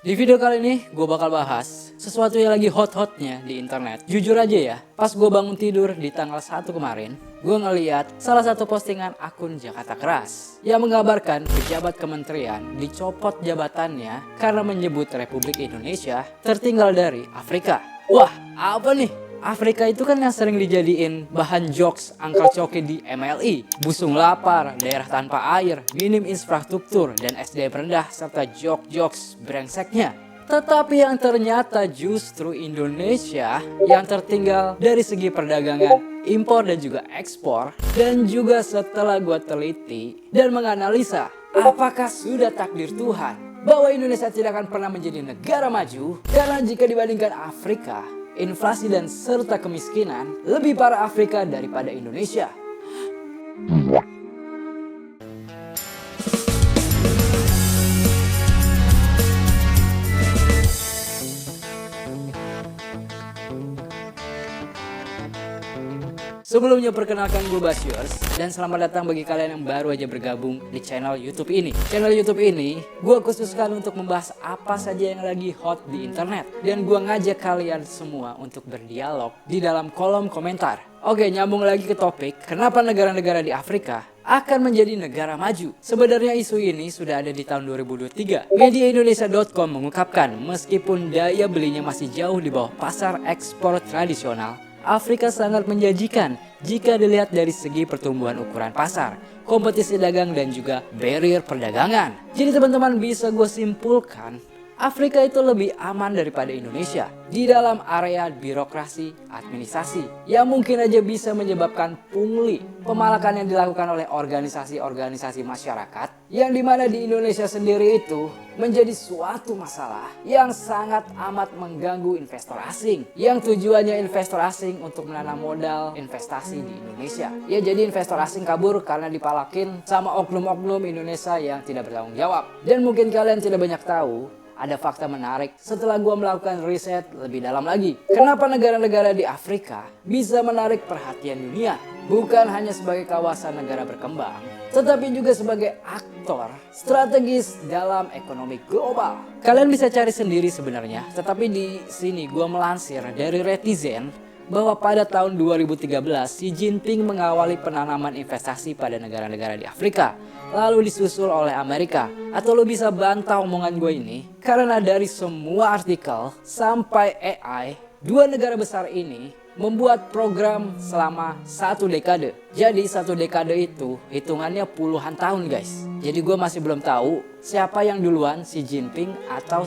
Di video kali ini gue bakal bahas sesuatu yang lagi hot-hotnya di internet. Jujur aja ya, pas gue bangun tidur di tanggal 1 kemarin, gue ngeliat salah satu postingan akun Jakarta Keras yang mengabarkan pejabat kementerian dicopot jabatannya karena menyebut Republik Indonesia tertinggal dari Afrika. Wah, apa nih? Afrika itu kan yang sering dijadiin bahan jokes Uncle Coki di MLI. Busung lapar, daerah tanpa air, minim infrastruktur, dan SDM rendah, serta jokes brengseknya. Tetapi yang ternyata justru Indonesia yang tertinggal dari segi perdagangan, impor dan juga ekspor. Dan juga setelah gue teliti dan menganalisa, apakah sudah takdir Tuhan bahwa Indonesia tidak akan pernah menjadi negara maju? Karena jika dibandingkan Afrika, inflasi dan serta kemiskinan lebih parah Afrika daripada Indonesia. Sebelumnya perkenalkan gue Basyurs dan selamat datang bagi kalian yang baru aja bergabung di channel YouTube ini. Channel YouTube ini gue khususkan untuk membahas apa saja yang lagi hot di internet dan gue ngajak kalian semua untuk berdialog di dalam kolom komentar. Oke, nyambung lagi ke topik, kenapa negara-negara di Afrika akan menjadi negara maju? Sebenarnya isu ini sudah ada di tahun 2023. Mediaindonesia.com mengungkapkan meskipun daya belinya masih jauh di bawah pasar ekspor tradisional, Afrika sangat menjanjikan jika dilihat dari segi pertumbuhan ukuran pasar, kompetisi dagang dan juga barrier perdagangan. Jadi teman-teman bisa gue simpulkan, Afrika itu lebih aman daripada Indonesia di dalam area birokrasi administrasi yang mungkin aja bisa menyebabkan pungli, pemalakan yang dilakukan oleh organisasi-organisasi masyarakat yang dimana di Indonesia sendiri itu menjadi suatu masalah yang sangat amat mengganggu investor asing yang tujuannya investor asing untuk menanam modal investasi di Indonesia. Ya, jadi investor asing kabur karena dipalakin sama oknum-oknum Indonesia yang tidak bertanggung jawab. Dan mungkin kalian tidak banyak tahu, ada fakta menarik setelah gue melakukan riset lebih dalam lagi. Kenapa negara-negara di Afrika bisa menarik perhatian dunia? Bukan hanya sebagai kawasan negara berkembang, tetapi juga sebagai aktor strategis dalam ekonomi global. Kalian bisa cari sendiri sebenarnya, tetapi di sini gue melansir dari Retizen bahwa pada tahun 2013 Xi Jinping mengawali penanaman investasi pada negara-negara di Afrika, lalu disusul oleh Amerika. Atau lo bisa bantah omongan gue ini, karena dari semua artikel sampai AI, dua negara besar ini membuat program selama 1 dekade. Jadi 1 dekade itu hitungannya puluhan tahun guys. Jadi gue masih belum tahu siapa yang duluan, Xi Jinping atau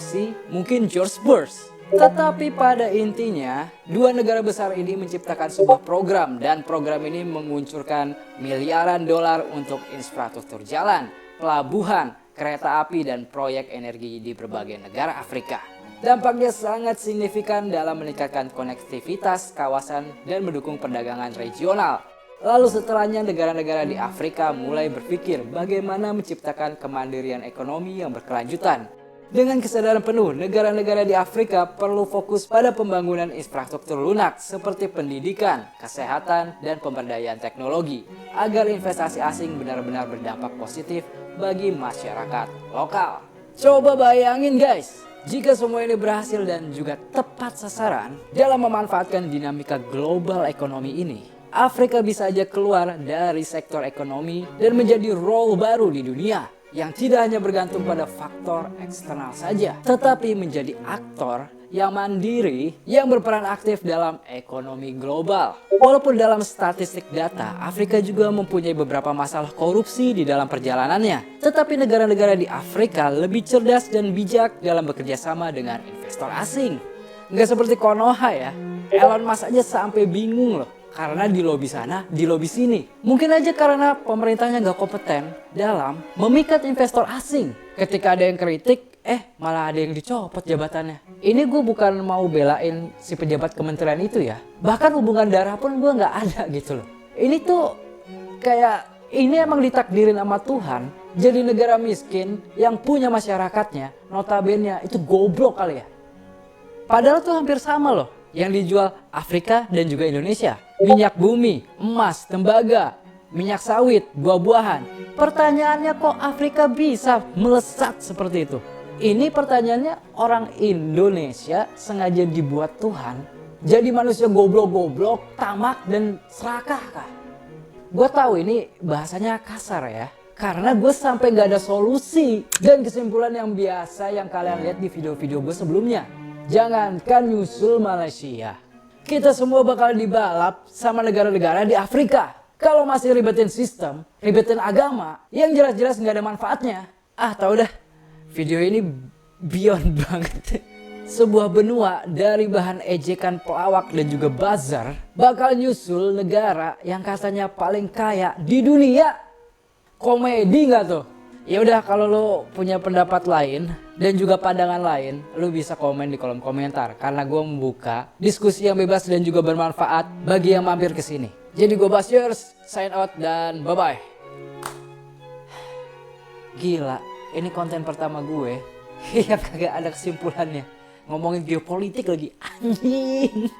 mungkin George Bush. Tetapi pada intinya, dua negara besar ini menciptakan sebuah program dan program ini menguncurkan miliaran dolar untuk infrastruktur jalan, pelabuhan, kereta api dan proyek energi di berbagai negara Afrika. Dampaknya sangat signifikan dalam meningkatkan konektivitas kawasan dan mendukung perdagangan regional. Lalu setelahnya negara-negara di Afrika mulai berpikir bagaimana menciptakan kemandirian ekonomi yang berkelanjutan. Dengan kesadaran penuh, negara-negara di Afrika perlu fokus pada pembangunan infrastruktur lunak seperti pendidikan, kesehatan, dan pemberdayaan teknologi agar investasi asing benar-benar berdampak positif bagi masyarakat lokal. Coba bayangin guys, jika semua ini berhasil dan juga tepat sasaran dalam memanfaatkan dinamika global ekonomi ini, Afrika bisa aja keluar dari sektor ekonomi dan menjadi role baru di dunia yang tidak hanya bergantung pada faktor eksternal saja, tetapi menjadi aktor yang mandiri yang berperan aktif dalam ekonomi global. Walaupun dalam statistik data, Afrika juga mempunyai beberapa masalah korupsi di dalam perjalanannya, tetapi negara-negara di Afrika lebih cerdas dan bijak dalam bekerja sama dengan investor asing. Nggak seperti Konoha ya, Elon Musk aja sampai bingung loh. Karena di lobi sana, di lobi sini. Mungkin aja karena pemerintahnya nggak kompeten dalam memikat investor asing. Ketika ada yang kritik, malah ada yang dicopot jabatannya. Ini gue bukan mau belain si pejabat kementerian itu ya. Bahkan hubungan darah pun gue nggak ada gitu loh. Ini tuh kayak, ini emang ditakdirin sama Tuhan. Jadi negara miskin yang punya masyarakatnya, notabene itu goblok kali ya. Padahal tuh hampir sama loh yang dijual Afrika dan juga Indonesia. Minyak bumi, emas, tembaga, minyak sawit, buah-buahan. Pertanyaannya kok Afrika bisa melesat seperti itu? Ini pertanyaannya, orang Indonesia sengaja dibuat Tuhan jadi manusia goblok-goblok, tamak, dan serakah kah? Gue tahu ini bahasanya kasar ya, karena gue sampai gak ada solusi dan kesimpulan yang biasa yang kalian lihat di video-video gue sebelumnya. Jangankan nyusul Malaysia, kita semua bakal dibalap sama negara-negara di Afrika. Kalau masih ribetin sistem, ribetin agama, yang jelas-jelas gak ada manfaatnya. Ah tau dah, video ini beyond banget. Sebuah benua dari bahan ejekan pelawak dan juga buzzer bakal nyusul negara yang katanya paling kaya di dunia. Komedi nggak tuh? Ya udah, kalau lo punya pendapat lain dan juga pandangan lain, lo bisa komen di kolom komentar karena gue membuka diskusi yang bebas dan juga bermanfaat bagi yang mampir ke sini. Jadi gue Basyers, sign out dan bye bye. Gila, ini konten pertama gue yang kagak ada kesimpulannya. Ngomongin geopolitik lagi, anjing.